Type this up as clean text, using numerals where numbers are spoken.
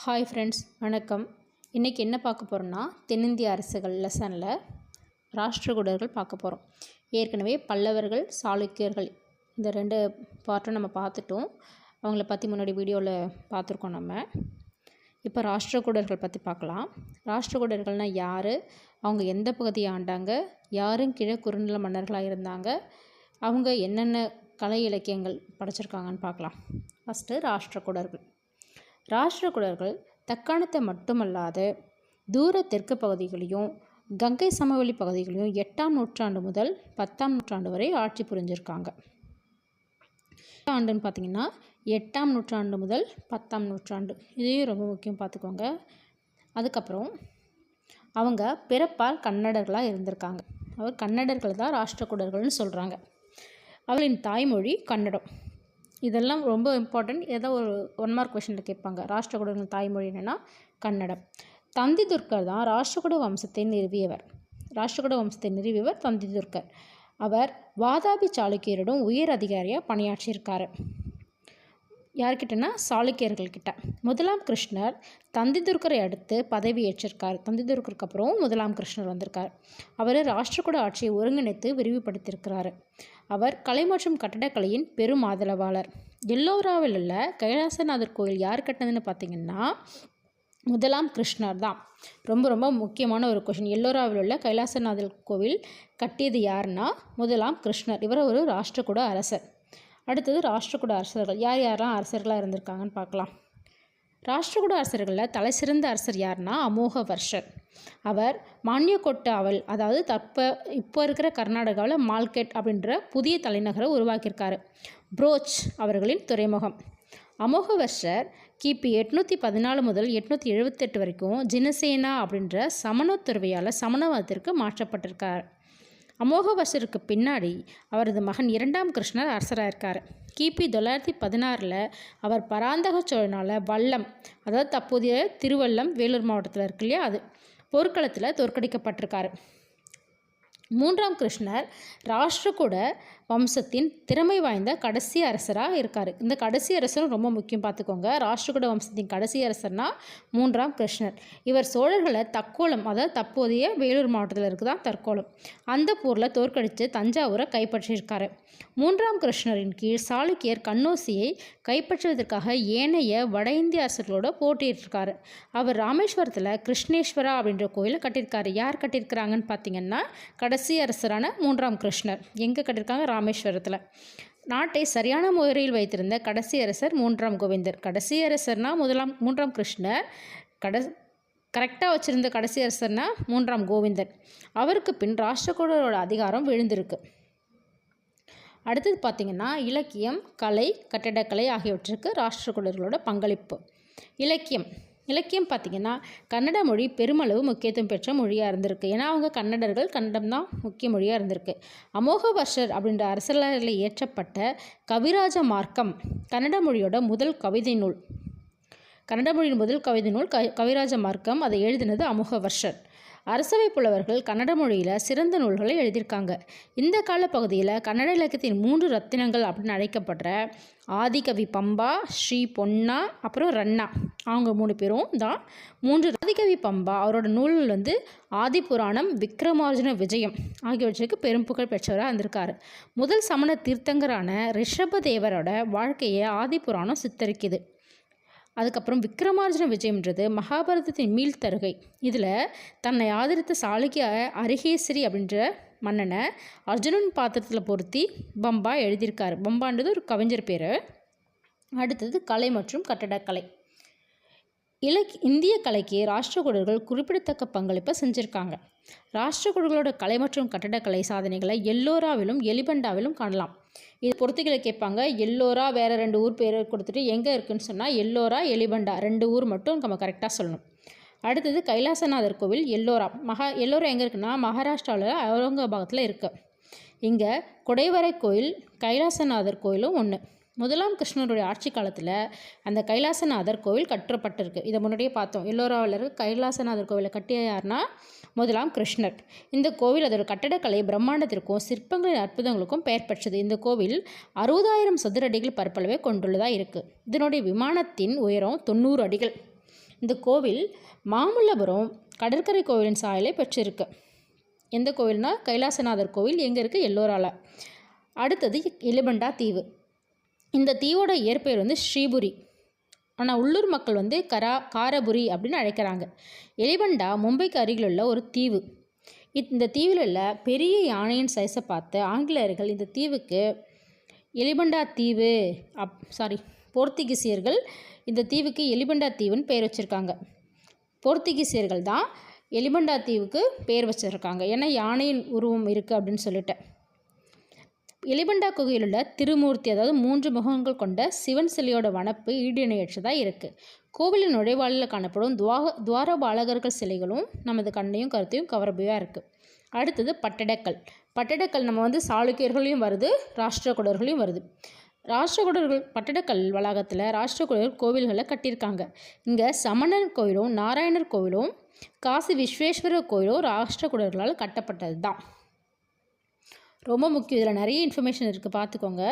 Hi friends, வணக்கம். இன்றைக்கி என்ன பார்க்க போகிறோன்னா, தென்னிந்திய அரசுகள் லெசனில் ராஷ்டிரகூடர்கள் பார்க்க போகிறோம். ஏற்கனவே பல்லவர்கள், சாளுக்கியர்கள் இந்த 2 பார்ட்டும் நம்ம பார்த்துட்டோம். அவங்கள பற்றி முன்னாடி வீடியோவில் பார்த்துருக்கோம். நம்ம இப்போ ராஷ்டிரகூடர்கள் பற்றி பார்க்கலாம். ராஷ்டிரகூடர்கள்னால் யார், அவங்க எந்த பகுதியை ஆண்டாங்க, யாரும் கீழே குறுநில மன்னர்களாக இருந்தாங்க, அவங்க என்னென்ன கலை இலக்கியங்கள் படைச்சிருக்காங்கன்னு பார்க்கலாம். ஃபஸ்ட்டு ராஷ்டிரகூடர்கள். ராஷ்டிரகூடர்கள் தக்காணத்தை மட்டுமல்லாது தூர தெற்கு பகுதிகளையும் கங்கை சமவெளி பகுதிகளையும் 8ஆம் நூற்றாண்டு முதல் 10ஆம் நூற்றாண்டு வரை ஆட்சி புரிஞ்சிருக்காங்க. ஆண்டுன்னு பார்த்திங்கன்னா 8ஆம் நூற்றாண்டு முதல் 10ஆம் நூற்றாண்டு, இதையும் ரொம்ப முக்கியம் பார்த்துக்கோங்க. அதுக்கப்புறம் அவங்க பிறப்பால் கன்னடர்களாக இருந்திருக்காங்க. அவர் கன்னடர்கள் தான் ராஷ்டிரகூடர்கள்னு சொல்கிறாங்க. அவர்களின் தாய்மொழி கன்னடம். இதெல்லாம் ரொம்ப இம்பார்ட்டண்ட். ஏதோ ஒரு 1 மார்க் கொஷனில் கேட்பாங்க. ராஷ்டிரகூடர்கள் தாய்மொழி என்னென்னா கன்னடம். தந்திதுர்க்கர் தான் ராஷ்டிரகூட வம்சத்தை நிறுவியவர். தந்திதுர்க்கர். அவர் வாதாபி சாளுக்கியரிடம் உயர் அதிகாரியாக பணியாற்றியிருக்கார். யார்கிட்டனா சாளுக்கியர்கள்கிட்ட. முதலாம் கிருஷ்ணர் தந்திதுர்க்கரை அடுத்து பதவி ஏற்றிருக்கார். தந்திதுர்க்கருக்கு அப்புறம் முதலாம் கிருஷ்ணர் வந்திருக்கார். அவர் ராஷ்டிரகூட ஆட்சியை ஒருங்கிணைத்து விரிவுபடுத்தியிருக்கிறார். அவர் கலை மற்றும் கட்டடக்கலையின் பெரும் ஆதரவாளர். எல்லோராவில் உள்ள கைலாசநாதர் கோயில் யார் கட்டினதுன்னு பார்த்தீங்கன்னா முதலாம் கிருஷ்ணர் தான். ரொம்ப ரொம்ப முக்கியமான ஒரு கொஷின். எல்லோராவில் உள்ள கைலாசநாதர் கோவில் கட்டியது யாருன்னா முதலாம் கிருஷ்ணர். இவர் ஒரு ராஷ்டிரகூட அரசர். அடுத்தது ராஷ்டிரகூட அரசர்கள். யாரெல்லாம் அரசர்களாக இருந்திருக்காங்கன்னு பார்க்கலாம். ராஷ்டிரகூட அரசர்களில் தலை சிறந்த அரசர் யாருன்னா அமோகவர்ஷர். அவர் மான்யக்கோட்டை அவல், அதாவது இப்போ இருக்கிற கர்நாடகாவில் மால்கெட் அப்படின்ற புதிய தலைநகரை உருவாக்கியிருக்காரு. புரோச் அவர்களின் துறைமுகம். அமோகவர்ஷர் கிபி 814 முதல் 878 வரைக்கும் ஜினசேனா அப்படின்ற சமண துறவியால் சமணவாதத்திற்கு மாற்றப்பட்டிருக்கார். அமோகவர்ஷருக்கு பின்னாடி அவரது மகன் 2ஆம் கிருஷ்ணர் அரசராக இருக்கார். கிபி 916 அவர் பராந்தக சோழனால் வல்லம், அதாவது தற்போதைய திருவல்லம் வேலூர் மாவட்டத்தில் இருக்கு இல்லையா, அது போர்க்களத்தில் தோற்கடிக்கப்பட்டிருக்காரு. 3ஆம் கிருஷ்ணர் ராஷ்டிரகூட வம்சத்தின் திறமை வாய்ந்த கடைசி அரசராக இருக்கார். இந்த கடைசி அரசரும் ரொம்ப முக்கியம் பார்த்துக்கோங்க. ராஷ்டிரகூட வம்சத்தின் கடைசி அரசர்னா 3ஆம் கிருஷ்ணர். இவர் சோழர்களை தக்கோலம், அதாவது தற்போதைய வேலூர் மாவட்டத்தில் இருக்குதான் தற்கோலம், அந்த போரில் தோற்கடித்து தஞ்சாவூரை கைப்பற்றியிருக்காரு. 3ஆம் கிருஷ்ணரின் கீழ் சாளுக்கியர் கண்ணோசியை கைப்பற்றுவதற்காக ஏனைய வட இந்திய அரசர்களோட போட்டியிட்டிருக்காரு. அவர் ராமேஸ்வரத்தில் கிருஷ்ணேஸ்வரா அப்படின்ற கோயிலை கட்டியிருக்காரு. யார் கட்டியிருக்கிறாங்கன்னு பார்த்தீங்கன்னா கடைசி அரசரான 3ஆம் கிருஷ்ணர். எங்கே கட்டியிருக்காங்க? ராமேஸ்வரத்தில். நாட்டை சரியான முறையில் வைத்திருந்த கடைசி அரசர் 3ஆம் கோவிந்தர். கடைசி அரசர்னா 3ஆம் கிருஷ்ணர். கரெக்டாக வச்சுருந்த கடைசி அரசர்னா 3ஆம் கோவிந்தர். அவருக்கு பின் ராஷ்டிரகூடரோட அதிகாரம் விழுந்திருக்கு. அடுத்தது பார்த்திங்கன்னா இலக்கியம், கலை, கட்டடக்கலை ஆகியவற்றுக்கு ராஷ்டிரகூடர்களோட பங்களிப்பு. இலக்கியம் பார்த்திங்கன்னா கன்னட மொழி பெருமளவு முக்கியத்துவம் பெற்ற மொழியாக இருந்திருக்கு. ஏன்னா அவங்க கன்னடர்கள், கன்னடம் தான் முக்கிய மொழியாக இருந்திருக்கு. அமோகவர்ஷர் அப்படின்ற அரசர்களால் இயற்றப்பட்ட கவிராஜ மார்க்கம் கன்னட மொழியோட முதல் கவிதை நூல். கவிராஜ மார்க்கம். அதை எழுதினது அமோகவர்ஷர். அரசவை புலவர்கள் கன்னட மொழியில் சிறந்த நூல்களை எழுதியிருக்காங்க. இந்த காலப்பகுதியில் கன்னட இலக்கியத்தின் 3 ரத்தினங்கள் அப்படின்னு அழைக்கப்படுற ஆதிகவி பம்பா, ஸ்ரீ பொன்னா, அப்புறம் ரன்னா, அவங்க 3 பேரும் தான் 3. ஆதிகவி பம்பா அவரோட நூல் ஆதிபுராணம், விக்ரமார்ஜுன விஜயம் ஆகியவற்றுக்கு பெரும் புகழ் பெற்றவராக இருந்திருக்காரு. முதல் சமண தீர்த்தங்கரான ரிஷபதேவரோட வாழ்க்கையை ஆதிபுராணம் சித்தரிக்குது. அதுக்கப்புறம் விக்ரமார்ஜுன விஜயம்ன்றது மகாபாரதத்தின் மீள்தருகை. இதில் தன்னை ஆதரித்த சாளுக்கிய அரிகேசரி அப்படின்ற மன்னனை அர்ஜுனன் பாத்திரத்தில் பொருத்தி பம்பா எழுதியிருக்காரு. பம்பான்றது ஒரு கவிஞர் பேர். அடுத்தது கலை மற்றும் கட்டடக்கலை. இந்திய கலைக்கு ராஷ்டிரகூடர்கள் குறிப்பிடத்தக்க பங்களிப்பை செஞ்சுருக்காங்க. ராஷ்டிரகூடர்களோட கலை மற்றும் கட்டடக்கலை சாதனைகளை எல்லோராவிலும் எலிபண்டாவிலும் காணலாம். இது பொறுத்துகளை கேட்பாங்க. எல்லோரா வேறு 2 ஊர் பேர் கொடுத்துட்டு எங்கே இருக்குதுன்னு சொன்னால் எல்லோரா, எலிபண்டா 2 ஊர் மட்டும் நம்ம கரெக்டாக சொல்லணும். அடுத்தது கைலாசநாதர் கோவில். எல்லோரா எங்கே இருக்குன்னா மகாராஷ்டிராவில் அவுரங்காபாத்தில் இருக்குது. இங்கே குடைவரை கோயில், கைலாசநாதர் கோயிலும் ஒன்று. முதலாம் கிருஷ்ணருடைய ஆட்சி காலத்தில் அந்த கைலாசநாதர் கோவில் கட்டப்பட்டிருக்கு. இதை முன்னாடியே பார்த்தோம். எல்லோராவில் இருக்க கைலாசநாதர் கோவிலை கட்டிய யாருன்னா முதலாம் கிருஷ்ணர். இந்த கோவில் அதோட கட்டடக்கலை பிரம்மாண்டத்திற்கும் சிற்பங்களின் அற்புதங்களுக்கும் பெயர் பெற்றது. இந்த கோவில் 60,000 சதுர அடிகள் பரப்பளவை கொண்டுள்ளதாக இருக்குது. இதனுடைய விமானத்தின் உயரம் 90 அடிகள். இந்த கோவில் மாமல்லபுரம் கடற்கரை கோவிலின் சாயலை பெற்றிருக்கு. எந்த கோவில்னா கைலாசநாதர் கோவில் எங்கே இருக்குது? எல்லோரால. அடுத்தது எலிபண்டா தீவு. இந்த தீவோட இயற்பெயர் வந்து ஸ்ரீபுரி, ஆனால் உள்ளூர் மக்கள் வந்து காரபுரி அப்படின்னு அழைக்கிறாங்க. எலிபண்டா மும்பைக்கு அருகில் உள்ள ஒரு தீவு. இந்த தீவில் உள்ள பெரிய யானையின் சைஸை பார்த்து ஆங்கிலேயர்கள் இந்த தீவுக்கு எலிபண்டா தீவு போர்த்துகீசியர்கள் இந்த தீவுக்கு எலிபண்டா தீவுன்னு பெயர் வச்சுருக்காங்க. போர்த்துகீசியர்கள் தான் எலிபண்டா தீவுக்கு பெயர் வச்சுருக்காங்க, ஏன்னா யானையின் உருவம் இருக்குது அப்படின்னு சொல்லிட்டு. எலிபண்டா குகையில் உள்ள திருமூர்த்தி, அதாவது 3 முகங்கள் கொண்ட சிவன் சிலையோட வனப்பு ஈடிணையற்றதாக இருக்குது. கோவிலின் நுழைவாளில் காணப்படும் துவாரபாலகர்கள் சிலைகளும் நமது கண்ணையும் கருத்தையும் கவரபையாக இருக்குது. அடுத்தது பட்டடக்கல். பட்டடக்கல் நம்ம வந்து சாளுக்கியர்களையும் வருது, ராஷ்டிரகூடர்களையும் வருது. ராஷ்டிரகூடர்கள் பட்டடக்கல் வளாகத்தில் ராஷ்டிரகூடர்கள் கோவில்களை கட்டியிருக்காங்க. இங்கே சமணர் கோவிலும் நாராயணர் கோவிலும் காசி விஸ்வேஸ்வரர் கோவிலும் ராஷ்டிரகூடர்களால் கட்டப்பட்டது தான். ரொம்ப முக்கியம். இதில் நிறைய இன்ஃபர்மேஷன் இருக்குது, பார்த்துக்கோங்க.